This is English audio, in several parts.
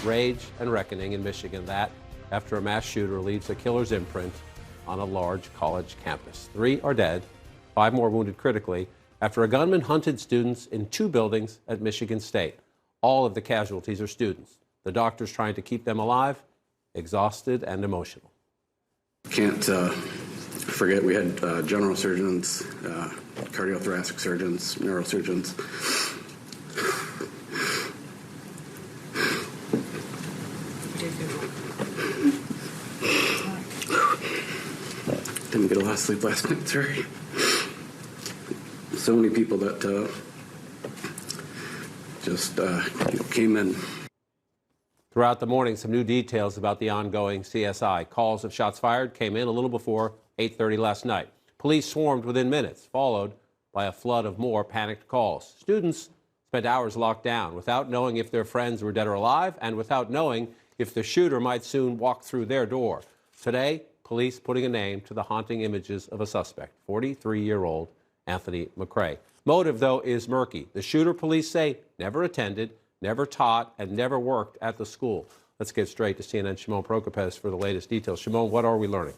rage and reckoning in Michigan. That after a mass shooter leaves a killer's imprint on a large college campus. 3 are dead, 5 more wounded critically after a gunman hunted students in 2 buildings at Michigan State. All of the casualties are students. The doctors trying to keep them alive, exhausted and emotional. Can't forget we had general surgeons, cardiothoracic surgeons, neurosurgeons. Didn't get a lot of sleep last night, sorry. So many people that just came in. Throughout the morning, some new details about the ongoing CSI. Calls of shots fired came in a little before 8:30 last night. Police swarmed within minutes, followed by a flood of more panicked calls. Students spent hours locked down without knowing if their friends were dead or alive and without knowing if the shooter might soon walk through their door. Today, police putting a name to the haunting images of a suspect, 43-year-old Anthony McCrae. Motive, though, is murky. The shooter, police say, never attended, never taught, and never worked at the school. Let's get straight to CNN's Shimon Prokopez for the latest details. Shimon, what are we learning?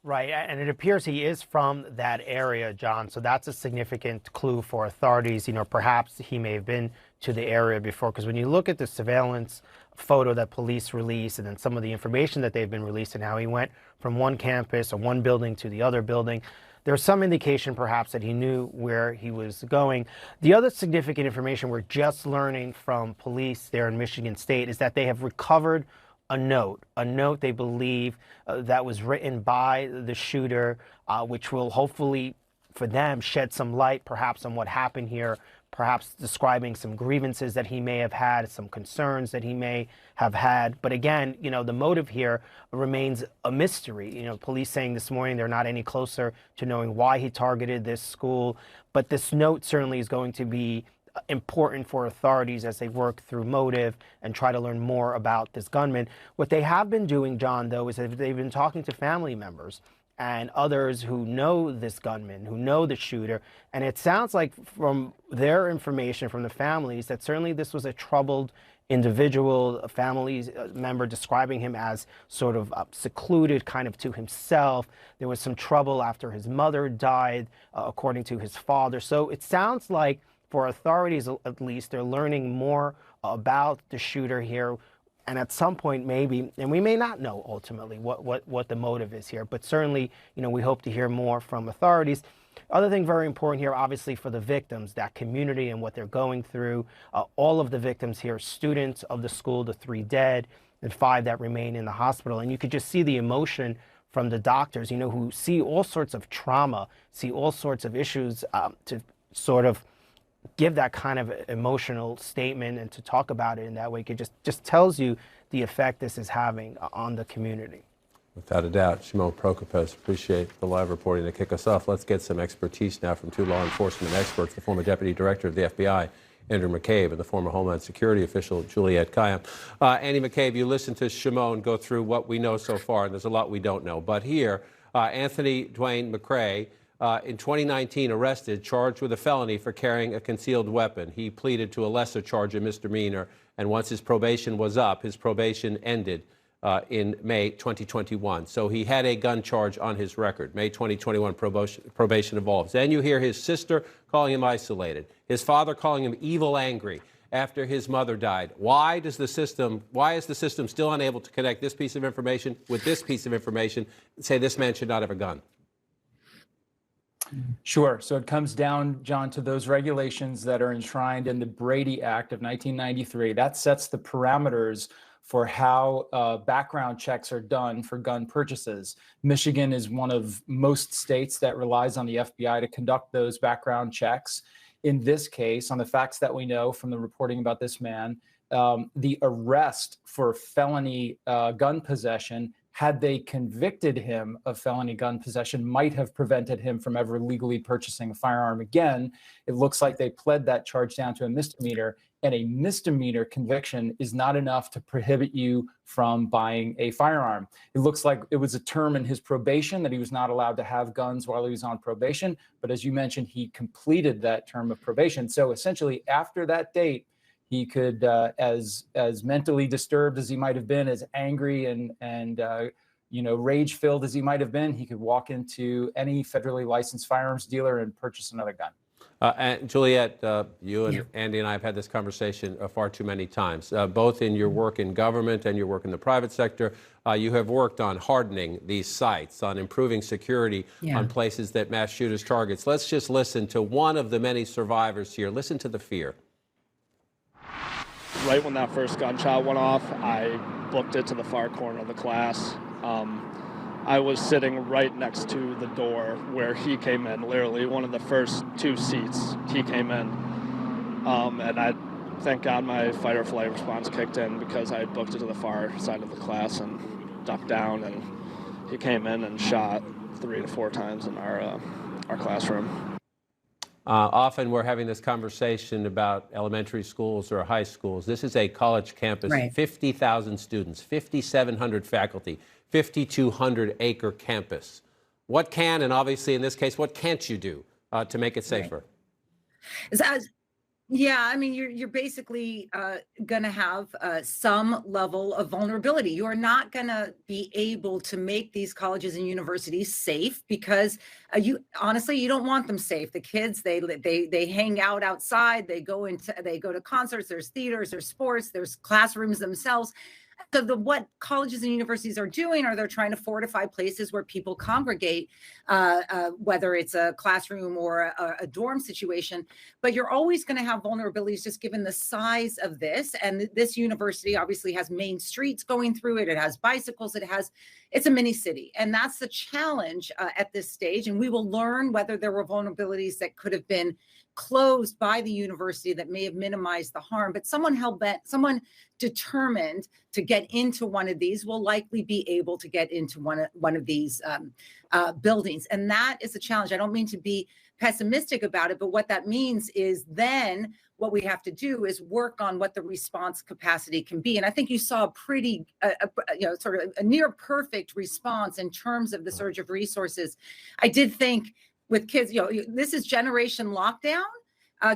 Right, and it appears he is from that area, John, so that's a significant clue for authorities. You know, perhaps he may have been to the area before, because when you look at the surveillance photo that police released and then some of the information that they've been releasing, how he went from one campus or one building to the other building, there's some indication perhaps that he knew where he was going. The other significant information we're just learning from police there in Michigan State is that they have recovered a note they believe that was written by the shooter, which will hopefully for them shed some light perhaps on what happened here, perhaps describing some grievances that he may have had, some concerns that he may have had. But again, you know, the motive here remains a mystery. You know, police saying this morning they're not any closer to knowing why he targeted this school. But this note certainly is going to be important for authorities as they work through motive and try to learn more about this gunman. What they have been doing, John, though, is that they've been talking to family members and others who know this gunman, who know the shooter. And it sounds like from their information from the families that certainly this was a troubled individual, a family member describing him as sort of secluded, kind of to himself. There was some trouble after his mother died, according to his father. So it sounds like for authorities, at least, they're learning more about the shooter here. And at some point, maybe, and we may not know ultimately what the motive is here, but certainly, you know, we hope to hear more from authorities. Other thing very important here, obviously, for the victims, that community and what they're going through. All of the victims here, students of the school, the 3 dead and 5 that remain in the hospital. And you could just see the emotion from the doctors, you know, who see all sorts of trauma, see all sorts of issues to sort of give that kind of emotional statement and to talk about it in that way. It just tells you the effect this is having on the community. Without a doubt. Shimon Prokopez, appreciate the live reporting to kick us off. Let's get some expertise now from 2 law enforcement experts, the former Deputy Director of the FBI, Andrew McCabe, and the former Homeland Security official, Juliette Kayyem. Andy McCabe, you listened to Shimon go through what we know so far, and there's a lot we don't know. But here, Anthony Dwayne McCrae, in 2019, arrested, charged with a felony for carrying a concealed weapon. He pleaded to a lesser charge, a misdemeanor, and once his probation was up, his probation ended in May 2021. So he had a gun charge on his record. May 2021, probation evolves. Then you hear his sister calling him isolated, his father calling him evil angry after his mother died. Why is the system still unable to connect this piece of information with this piece of information and say this man should not have a gun? Sure. So it comes down, John, to those regulations that are enshrined in the Brady Act of 1993. That sets the parameters for how background checks are done for gun purchases. Michigan is one of most states that relies on the FBI to conduct those background checks. In this case, on the facts that we know from the reporting about this man, the arrest for felony gun possession, had they convicted him of felony gun possession, might have prevented him from ever legally purchasing a firearm again. It looks like they pled that charge down to a misdemeanor, and a misdemeanor conviction is not enough to prohibit you from buying a firearm. It looks like it was a term in his probation that he was not allowed to have guns while he was on probation. But as you mentioned, he completed that term of probation. So essentially, after that date, He could, as mentally disturbed as he might have been, as angry and rage-filled as he might have been, he could walk into any federally licensed firearms dealer and purchase another gun. And Juliet, you and Andy and I have had this conversation far too many times, both in your work in government and your work in the private sector. You have worked on hardening these sites, on improving security on places that mass shooters targets. Let's just listen to one of the many survivors here. Listen to the fear. Right when that first gunshot went off, I booked it to the far corner of the class. I was sitting right next to the door where he came in, literally one of the first two seats he came in. And I, thank God my fight or flight response kicked in because I had booked it to the far side of the class and ducked down, and he came in and shot 3 to 4 times in our classroom. Often we're having this conversation about elementary schools or high schools. This is a college campus, 50,000 students, 5,700 faculty, 5,200-acre campus. What can, and obviously in this case, what can't you do to make it safer? Yeah, I mean, you're basically going to have some level of vulnerability. You're not going to be able to make these colleges and universities safe because honestly, you don't want them safe. The kids, they hang out outside. They go to concerts. There's theaters. There's sports. There's classrooms themselves. So what colleges and universities are doing are they're trying to fortify places where people congregate, whether it's a classroom or a dorm situation. But you're always going to have vulnerabilities just given the size of this. And this university obviously has main streets going through it. It has bicycles. It's a mini city. And that's the challenge at this stage. And we will learn whether there were vulnerabilities that could have been closed by the university that may have minimized the harm, but someone determined to get into one of these will likely be able to get into one of these buildings. And that is a challenge. I don't mean to be pessimistic about it, but what that means is then what we have to do is work on what the response capacity can be. And I think you saw a pretty, sort of a near perfect response in terms of the surge of resources. I did think with kids, this is generation lockdown,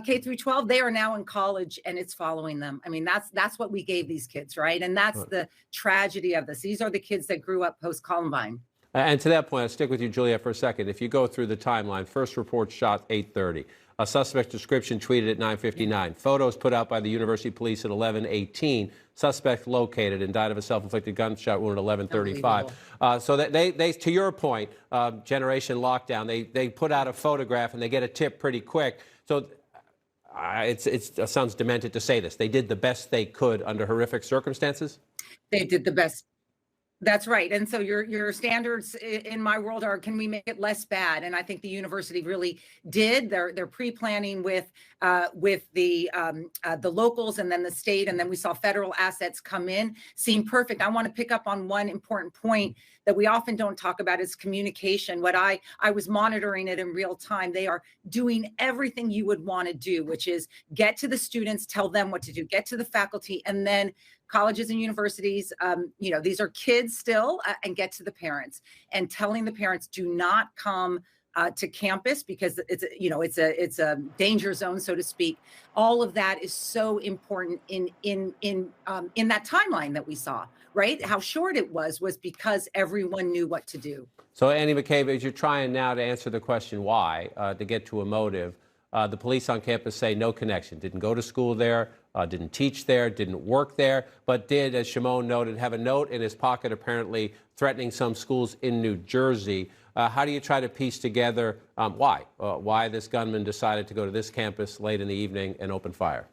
K through 12, they are now in college and it's following them. I mean, that's what we gave these kids, right? And that's the tragedy of this. These are the kids that grew up post-Columbine. And to that point, I'll stick with you, Juliet, for a second. If you go through the timeline, first report shot 8:30. A suspect description tweeted at 9:59. Photos put out by the University Police at 11:18. Suspect located and died of a self-inflicted gunshot wound at 11:35. So that they, to your point, generation lockdown, they put out a photograph and they get a tip pretty quick. So it sounds demented to say this. They did the best they could under horrific circumstances? They did the best. That's right. And so your standards in my world are, can we make it less bad? And I think the university really did. They're pre-planning with the locals and then the state, and then we saw federal assets come in. Seemed perfect. I want to pick up on one important point that we often don't talk about is communication. What I was monitoring it in real time. They are doing everything you would want to do, which is get to the students, tell them what to do, get to the faculty, and then colleges and universities, these are kids still, and get to the parents and telling the parents, do not come to campus because it's a danger zone, so to speak. All of that is so important in that timeline that we saw, right? How short it was because everyone knew what to do. So Andy McCabe, as you're trying now to answer the question why, to get to a motive, the police on campus say no connection, didn't go to school there, didn't teach there, didn't work there, but did, as Shimon noted, have a note in his pocket apparently threatening some schools in New Jersey. How do you try to piece together why this gunman decided to go to this campus late in the evening and open fire?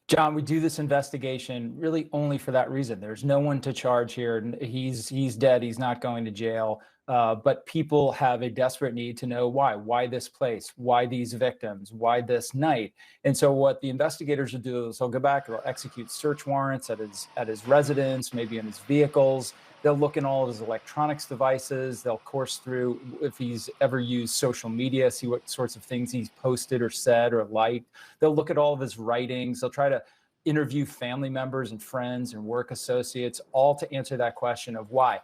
John, we do this investigation really only for that reason. There's no one to charge here. He's dead. He's not going to jail. But people have a desperate need to know why. Why this place? Why these victims? Why this night? And so what the investigators will do is they'll go back, they'll execute search warrants at his residence, maybe in his vehicles. They'll look in all of his electronics devices. They'll course through if he's ever used social media, see what sorts of things he's posted or said or liked. They'll look at all of his writings. They'll try to interview family members and friends and work associates, all to answer that question of why.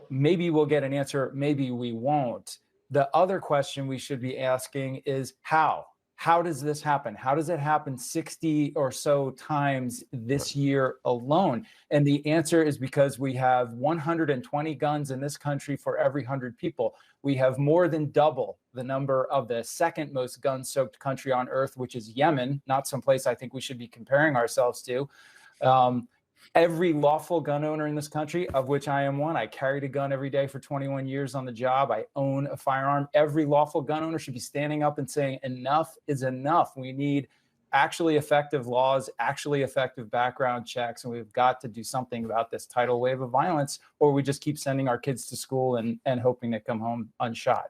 Maybe we'll get an answer, maybe we won't. The other question we should be asking is how? How does this happen? How does it happen 60 or so times this year alone? And the answer is because we have 120 guns in this country for every 100 people. We have more than double the number of the second most gun-soaked country on earth, which is Yemen, not someplace I think we should be comparing ourselves to. Every lawful gun owner in this country, of which I am one, I carried a gun every day for 21 years on the job. I own a firearm. Every lawful gun owner should be standing up and saying, enough is enough. We need actually effective laws, actually effective background checks, and we've got to do something about this tidal wave of violence, or we just keep sending our kids to school and hoping they come home unshot.